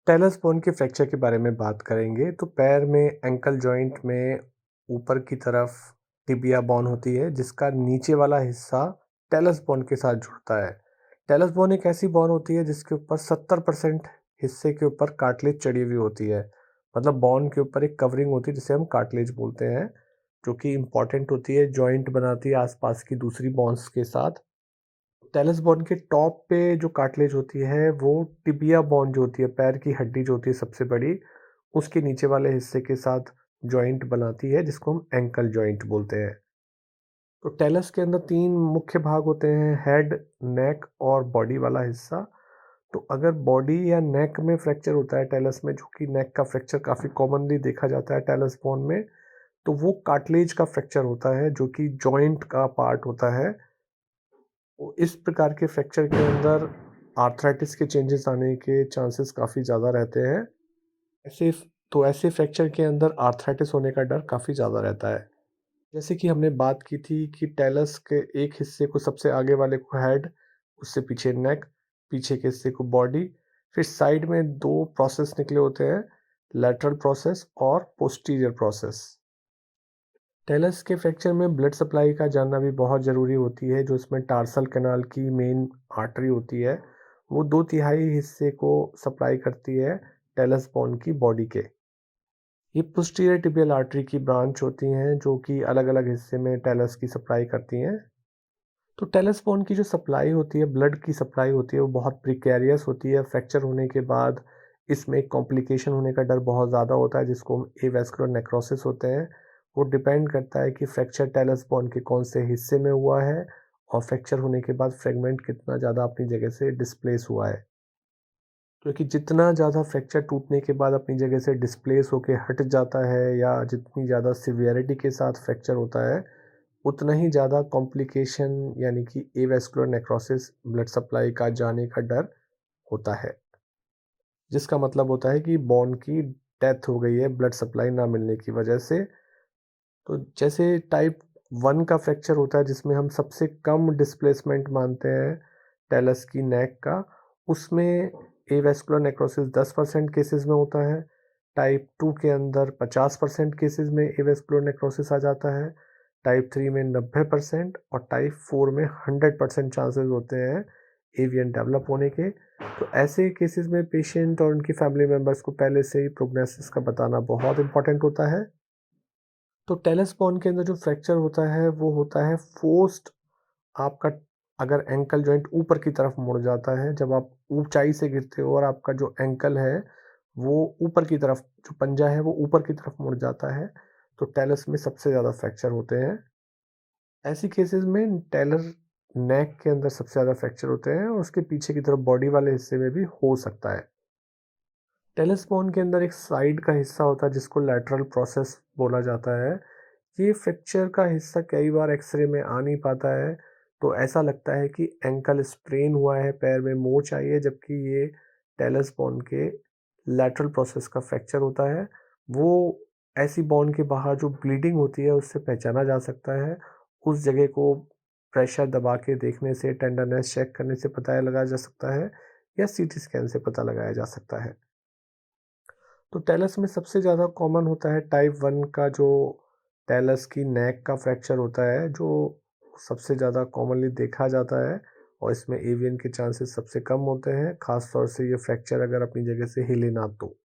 Tells bone के fracture के बारे में बात करेंगे तो पैर में एंकल जॉइंट में ऊपर की तरफ टिबिया बोन होती है जिसका नीचे वाला हिस्सा टेलस बोन के साथ जुड़ता है। टेलस बोन एक ऐसी बोन होती है जिसके ऊपर 70% हिस्से के ऊपर कार्टिलेज चढ़ी हुई होती है। मतलब बोन के ऊपर एक कवरिंग होती है जिसे हम कार्टिलेज बोलते हैं, जो कि इम्पॉर्टेंट होती है, जॉइंट बनाती है आसपास की दूसरी बोन्स के साथ। टेलस बोन के टॉप पे जो कार्टिलेज होती है वो टिबिया बोन जो होती है, पैर की हड्डी जो होती है सबसे बड़ी, उसके नीचे वाले हिस्से के साथ जॉइंट बनाती है जिसको हम एंकल जॉइंट बोलते हैं। तो टेलस के अंदर 3 मुख्य भाग होते हैं, हेड, नेक और बॉडी वाला हिस्सा। तो अगर बॉडी या नेक में फ्रैक्चर होता है टेलस में, जो कि नेक का फ्रैक्चर काफ़ी कॉमनली देखा जाता है टेलस बोन में, तो वो कार्टिलेज का फ्रैक्चर होता है जो कि जॉइंट का पार्ट होता है। तो इस प्रकार के फ्रैक्चर के अंदर आर्थराइटिस के चेंजेस आने के चांसेस काफ़ी ज़्यादा रहते हैं। ऐसे तो ऐसे फ्रैक्चर के अंदर आर्थराइटिस होने का डर काफ़ी ज़्यादा रहता है। जैसे कि हमने बात की थी कि टेलस के एक हिस्से को, सबसे आगे वाले को हेड, उससे पीछे नेक, पीछे के हिस्से को बॉडी, फिर साइड में 2 प्रोसेस निकले होते हैं, लैटरल प्रोसेस और पोस्टीरियर प्रोसेस। टेलस के फ्रैक्चर में ब्लड सप्लाई का जानना भी बहुत ज़रूरी होती है। जो इसमें टार्सल कैनाल की मेन आर्टरी होती है, वो 2/3 हिस्से को सप्लाई करती है टेलस बोन की बॉडी के। ये पोस्टीरियर टिबियल आर्टरी की ब्रांच होती हैं जो कि अलग-अलग हिस्से में टेलस की सप्लाई करती हैं। तो टेलस बोन की जो सप्लाई होती है, ब्लड की सप्लाई होती है, वो बहुत प्रिकेरियस होती है। फ्रैक्चर होने के बाद इसमें कॉम्प्लिकेशन होने का डर बहुत ज़्यादा होता है जिसको हम एवास्कुलर नेक्रोसिस होते हैं। वो डिपेंड करता है कि फ्रैक्चर टेलस बोन के कौन से हिस्से में हुआ है और फ्रैक्चर होने के बाद फ्रेगमेंट कितना ज़्यादा अपनी जगह से डिस्प्लेस हुआ है। क्योंकि जितना ज़्यादा फ्रैक्चर टूटने के बाद अपनी जगह से डिस्प्लेस होके हट जाता है या जितनी ज़्यादा सिवियरिटी के साथ फ्रैक्चर होता है, उतना ही ज़्यादा कॉम्प्लिकेशन यानी कि एवास्कुलर नेक्रोसिस, ब्लड सप्लाई का जाने का डर होता है। जिसका मतलब होता है कि बोन की डेथ हो गई है ब्लड सप्लाई ना मिलने की वजह से। तो जैसे टाइप 1 का फ्रैक्चर होता है जिसमें हम सबसे कम डिस्प्लेसमेंट मानते हैं टेलस की नेक का, उसमें एवास्कुलर नेक्रोसिस 10% केसेस में होता है। टाइप 2 के अंदर 50% केसेस में एवास्कुलर नेक्रोसिस आ जाता है। टाइप 3 में 90% और टाइप 4 में 100% चांसेस होते हैं एवीएन डेवलप होने के। तो ऐसे केसेस में पेशेंट और उनकी फैमिली मेंबर्स को पहले से ही प्रोग्नोसिस का बताना बहुत इंपॉर्टेंट होता है। तो टेनिस बॉन के अंदर जो फ्रैक्चर होता है वो होता है फोर्स्ड। आपका अगर एंकल जॉइंट ऊपर की तरफ मुड़ जाता है, जब आप ऊंचाई से गिरते हो और आपका जो एंकल है वो ऊपर की तरफ, जो पंजा है वो ऊपर की तरफ मुड़ जाता है, तो टेलस में सबसे ज़्यादा फ्रैक्चर होते हैं। ऐसी केसेस में टेलर नेक के अंदर सबसे ज़्यादा फ्रैक्चर होते हैं और उसके पीछे की तरफ बॉडी वाले हिस्से में भी हो सकता है। टेलस बोन के अंदर एक साइड का हिस्सा होता है जिसको लैटरल प्रोसेस बोला जाता है। ये फ्रैक्चर का हिस्सा कई बार एक्सरे में आ नहीं पाता है, तो ऐसा लगता है कि एंकल स्प्रेन हुआ है, पैर में मोच आई है, जबकि ये टेलस बोन के लैटरल प्रोसेस का फ्रैक्चर होता है। वो ऐसी बोन के बाहर जो ब्लीडिंग होती है उससे पहचाना जा सकता है। उस जगह को प्रेशर दबा के देखने से, टेंडरनेस चेक करने से पता लगाया जा सकता है या सीटी स्कैन से पता लगाया जा सकता है। तो टेलस में सबसे ज़्यादा कॉमन होता है टाइप 1 का, जो टेलस की नेक का फ्रैक्चर होता है, जो सबसे ज़्यादा कॉमनली देखा जाता है और इसमें एवियन के चांसेस सबसे कम होते हैं, ख़ास तौर से ये फ्रैक्चर अगर अपनी जगह से हिले ना तो।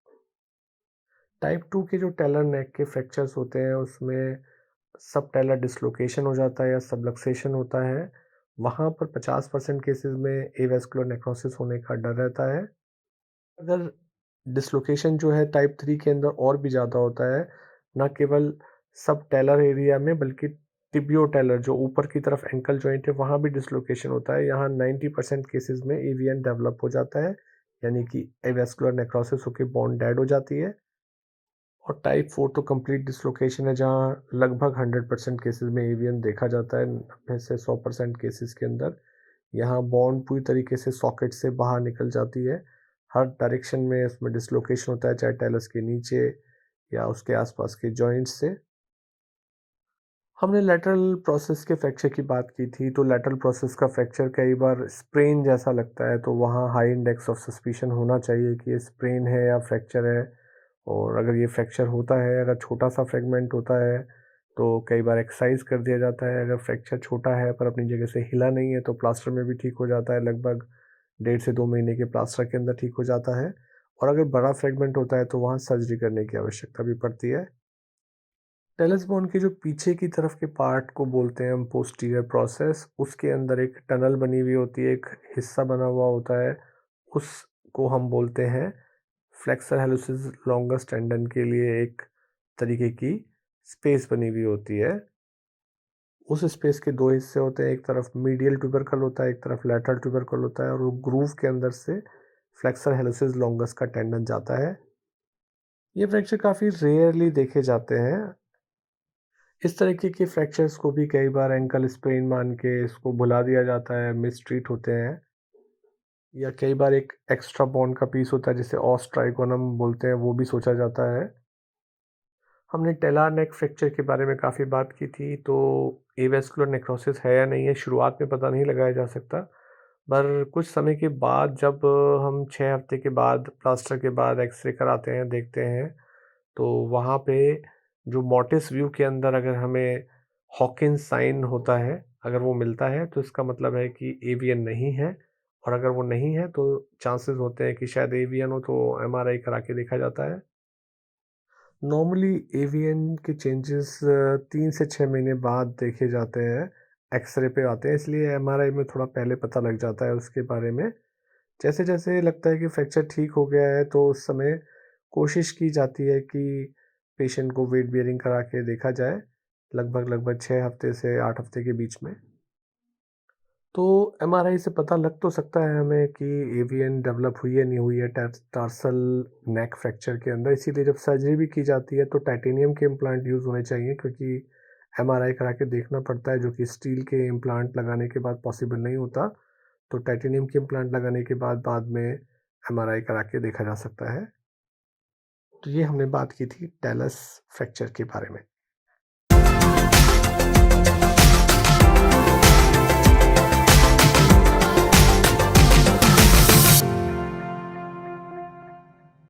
टाइप 2 के जो टेलर नेक के फ्रैक्चर्स होते हैं उसमें सब टेलर डिसलोकेशन हो जाता है या सबलक्सेशन होता है। वहाँ पर 50% केसेस में एवास्कुलर नेक्रोसिस होने का डर रहता है। अगर डिसलोकेशन जो है टाइप 3 के अंदर और भी ज़्यादा होता है, ना केवल सब टेलर एरिया में बल्कि टिबियो-टेलर जो ऊपर की तरफ एंकल जॉइंट है वहाँ भी डिसलोकेशन होता है। यहाँ 90% केसेस में एवीएन डेवलप हो जाता है, यानी कि एवास्कुलर नेक्रोसिस होके बोन डेड हो जाती है। और टाइप 4 तो कंप्लीट डिसलोकेशन है जहाँ लगभग 100% केसेस में एवीएन देखा जाता है। 90 से 100% केसेस के अंदर यहाँ बोन पूरी तरीके से सॉकेट से बाहर निकल जाती है। हर डायरेक्शन में इसमें डिसलोकेशन होता है, चाहे टेलस के नीचे या उसके आसपास के जॉइंट से। हमने लैटरल प्रोसेस के फ्रैक्चर की बात की थी, तो लैटरल प्रोसेस का फ्रैक्चर कई बार स्प्रेन जैसा लगता है, तो वहाँ हाई इंडेक्स ऑफ सस्पिशन होना चाहिए कि ये स्प्रेन है या फ्रैक्चर है। और अगर ये फ्रैक्चर होता है, अगर छोटा-सा फ्रैगमेंट होता है, तो कई बार एक्सरसाइज़ कर दिया जाता है। अगर फ्रैक्चर छोटा है पर अपनी जगह से हिला नहीं है, तो प्लास्टर में भी ठीक हो जाता है, लगभग 1.5 से 2 महीने के प्लास्टर के अंदर ठीक हो जाता है। और अगर बड़ा फ्रैगमेंट होता है, तो वहाँ सर्जरी करने की आवश्यकता भी पड़ती है। टेलस बोन के जो पीछे की तरफ के पार्ट को बोलते हैं हम पोस्टीरियर प्रोसेस, उसके अंदर एक टनल बनी हुई होती है, एक हिस्सा बना हुआ होता है, उसको हम बोलते हैं फ्लेक्सर हेलुसिस लॉन्गस टेंडन के लिए एक तरीके की स्पेस बनी हुई होती है। उस स्पेस के 2 हिस्से होते हैं, एक तरफ मीडियल ट्यूबरकल होता है, एक तरफ लैटरल ट्यूबरकल होता है और वो ग्रूव के अंदर से फ्लेक्सर हेलुसिस लॉन्गस का टेंडन जाता है। ये फ्रैक्चर काफ़ी रेयरली देखे जाते हैं। इस तरीके के फ्रैक्चर्स को भी कई बार एंकल स्प्रेन मान के इसको भुला दिया जाता है, मिसट्रीट होते हैं। या कई बार एक एक्स्ट्रा बोन का पीस होता है जिसे ऑस ट्राइगोनम बोलते हैं, वो भी सोचा जाता है। हमने टेलर नेक फ्रैक्चर के बारे में काफ़ी बात की थी, तो एवेस्कुलर नेक्रोसिस है या नहीं है शुरुआत में पता नहीं लगाया जा सकता। पर कुछ समय के बाद जब हम 6 हफ्ते के बाद प्लास्टर के बाद एक्स-रे कराते हैं, देखते हैं, तो वहाँ पे जो मोटिस व्यू के अंदर अगर हमें हॉकिंस साइन होता है, अगर वो मिलता है तो इसका मतलब है कि एवीएन नहीं है। और अगर वो नहीं है तो चांसेस होते हैं कि शायद एवीएन हो, तो एमआरआई करा के देखा जाता है। नॉर्मली एवीएन के चेंजेस 3 से 6 महीने बाद देखे जाते हैं, एक्स-रे पे आते हैं, इसलिए एमआरआई में थोड़ा पहले पता लग जाता है उसके बारे में। जैसे-जैसे लगता है कि फ्रैक्चर ठीक हो गया है, तो उस समय कोशिश की जाती है कि पेशेंट को वेट बेयरिंग करा के देखा जाए, लगभग-लगभग 6 हफ्ते से 8 हफ्ते के बीच में। तो एमआरआई से पता लग तो सकता है हमें कि एवीएन डेवलप हुई है, नहीं हुई है टार्सल नेक फ्रैक्चर के अंदर, इसीलिए जब सर्जरी भी की जाती है, तो टाइटेनियम के इम्प्लांट यूज़ होने चाहिए, क्योंकि एमआरआई करा के देखना पड़ता है, जो कि स्टील के इम्प्लांट लगाने के बाद पॉसिबल नहीं होता। तो टाइटेनियम के इम्प्लांट लगाने के बाद में एमआरआई करा के देखा जा सकता है। तो ये हमने बात की थी टेलस फ्रैक्चर के बारे में।